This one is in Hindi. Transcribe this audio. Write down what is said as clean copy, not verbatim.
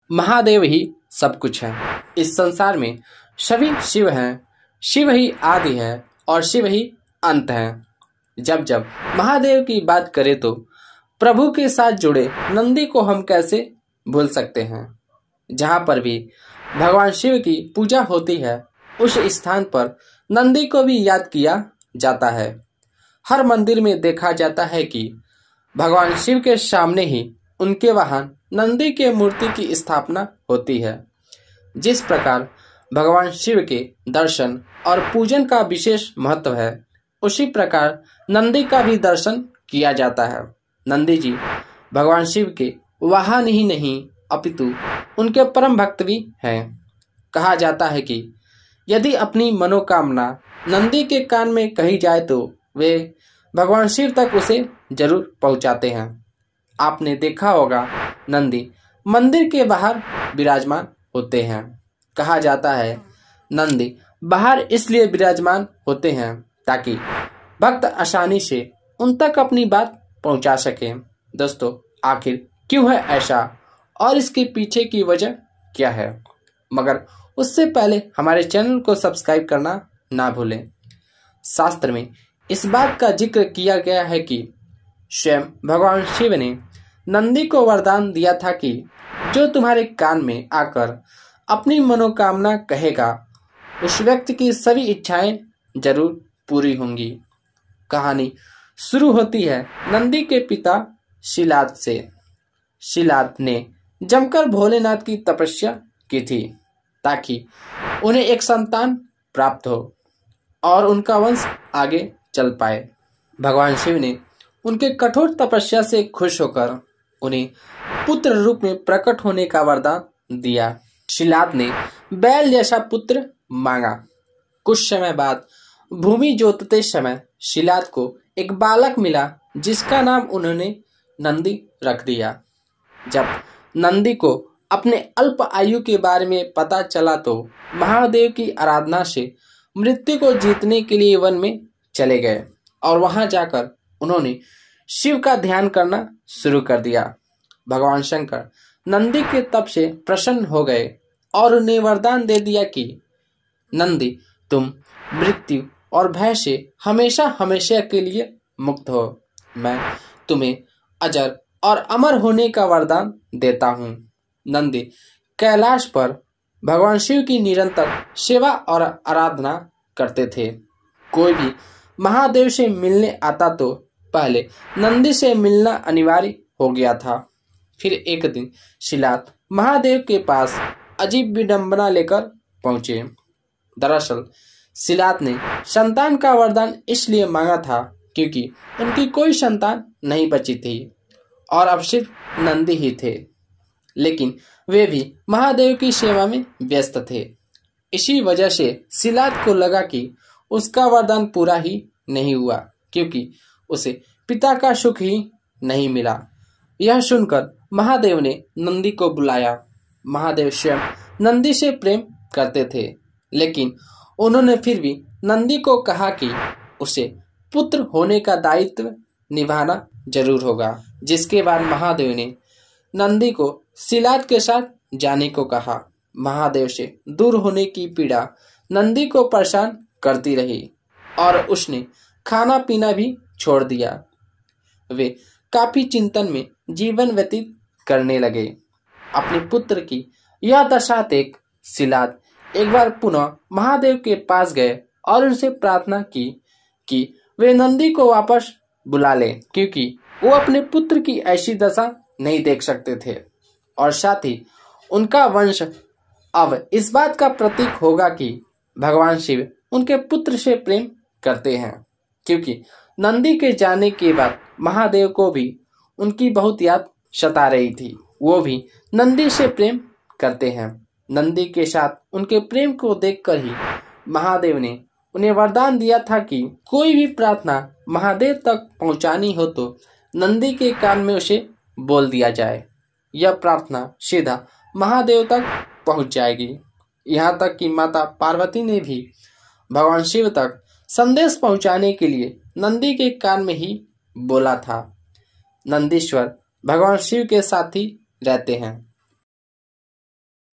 महादेव ही सब कुछ है। इस संसार में सभी शिव हैं, शिव ही आदि है और शिव ही अंत है। जब जब महादेव की बात करें तो प्रभु के साथ जुड़े नंदी को हम कैसे भूल सकते हैं। जहाँ पर भी भगवान शिव की पूजा होती है उस स्थान पर नंदी को भी याद किया जाता है। हर मंदिर में देखा जाता है कि भगवान शिव के सामने ही उनके वाहन नंदी के मूर्ति की स्थापना होती है। जिस प्रकार भगवान शिव के दर्शन और पूजन का विशेष महत्व है, उसी प्रकार नंदी का भी दर्शन किया जाता है। नंदी जी भगवान शिव के वाहन ही नहीं अपितु उनके परम भक्त भी हैं। कहा जाता है कि यदि अपनी मनोकामना नंदी के कान में कही जाए तो वे भगवान शिव तक उसे जरूर पहुंचाते हैं। आपने देखा होगा नंदी मंदिर के बाहर विराजमान होते हैं। कहा जाता है नंदी बाहर इसलिए विराजमान होते हैं ताकि भक्त आसानी से उन तक अपनी बात पहुंचा सके। दोस्तों, आखिर क्यों है ऐसा और इसके पीछे की वजह क्या है? मगर उससे पहले हमारे चैनल को सब्सक्राइब करना ना भूलें। शास्त्र में इस बात का जिक्र किया गया है कि स्वयं भगवान शिव ने नंदी को वरदान दिया था कि जो तुम्हारे कान में आकर अपनी मनोकामना कहेगा उस व्यक्ति की सभी इच्छाएं जरूर पूरी होंगी। कहानी शुरू होती है नंदी के पिता शिलाद से। शिलाद ने जमकर भोलेनाथ की तपस्या की थी ताकि उन्हें एक संतान प्राप्त हो और उनका वंश आगे चल पाए। भगवान शिव ने उनके कठोर तपस्या से खुश होकर उन्हें पुत्र रूप में प्रकट होने का वरदान दिया। शिलाद ने बैल जैसा पुत्र मांगा। कुछ समय बाद भूमि जोतते समय शिलाद को एक बालक मिला जिसका नाम उन्होंने नंदी रख दिया। जब नंदी को अपने अल्प आयु के बारे में पता चला तो महादेव की आराधना से मृत्यु को जीतने के लिए वन में चले गए और वहां जाकर उन्होंने शिव का ध्यान करना शुरू कर दिया। भगवान शंकर नंदी के तप से प्रसन्न हो गए और उन्हें वरदान दे दिया कि नंदी, तुम मृत्यु और भय से हमेशा हमेशा के लिए मुक्त हो। मैं तुम्हें अजर और अमर होने का वरदान देता हूँ। नंदी कैलाश पर भगवान शिव की निरंतर सेवा और आराधना करते थे। कोई भी महादेव से मिलने आता तो पहले नंदी से मिलना अनिवार्य हो गया था। फिर एक दिन शिलाद महादेव के पास अजीब विडंबना लेकर पहुंचे। दरअसल शिलाद ने संतान का वरदान इसलिए मांगा था क्योंकि उनकी कोई संतान नहीं बची थी और अब सिर्फ नंदी ही थे, लेकिन वे भी महादेव की सेवा में व्यस्त थे। इसी वजह से शिलाद को लगा कि उसका वरदान पूरा ही नहीं हुआ क्योंकि उसे पिता का सुख ही नहीं मिला। यह सुनकर महादेव ने नंदी को बुलाया। महादेव स्वयं नंदी से प्रेम करते थे, लेकिन उन्होंने फिर भी नंदी को कहा कि उसे पुत्र होने का दायित्व निभाना जरूर होगा। जिसके बाद महादेव ने नंदी को शिलाद के साथ जाने को कहा। महादेव से दूर होने की पीड़ा नंदी को परेशान करती रही और उसने खाना पीना भी छोड़ दिया। वे काफी चिंतन में जीवन व्यतीत करने लगे। अपने पुत्र की यह दशा देख शिलाद एक बार पुनः महादेव के पास गए और उनसे प्रार्थना की कि वे नंदी को वापस बुला लें क्योंकि वो अपने पुत्र की ऐसी दशा नहीं देख सकते थे और साथ ही उनका वंश अब इस बात का प्रतीक होगा कि भगवान शिव उनके पुत्र से प्रेम करते हैं। क्योंकि नंदी के जाने के बाद महादेव को भी उनकी बहुत याद सता रही थी। वो भी नंदी से प्रेम करते हैं। नंदी के साथ उनके प्रेम को देखकर ही महादेव ने उन्हें वरदान दिया था कि कोई भी प्रार्थना महादेव तक पहुंचानी हो तो नंदी के कान में उसे बोल दिया जाए। यह प्रार्थना सीधा महादेव तक पहुंच जाएगी। यहाँ तक कि माता पार्वती ने भी भगवान शिव तक संदेश पहुंचाने के लिए नंदी के कान में ही बोला था। नंदीश्वर भगवान शिव के साथ ही रहते हैं।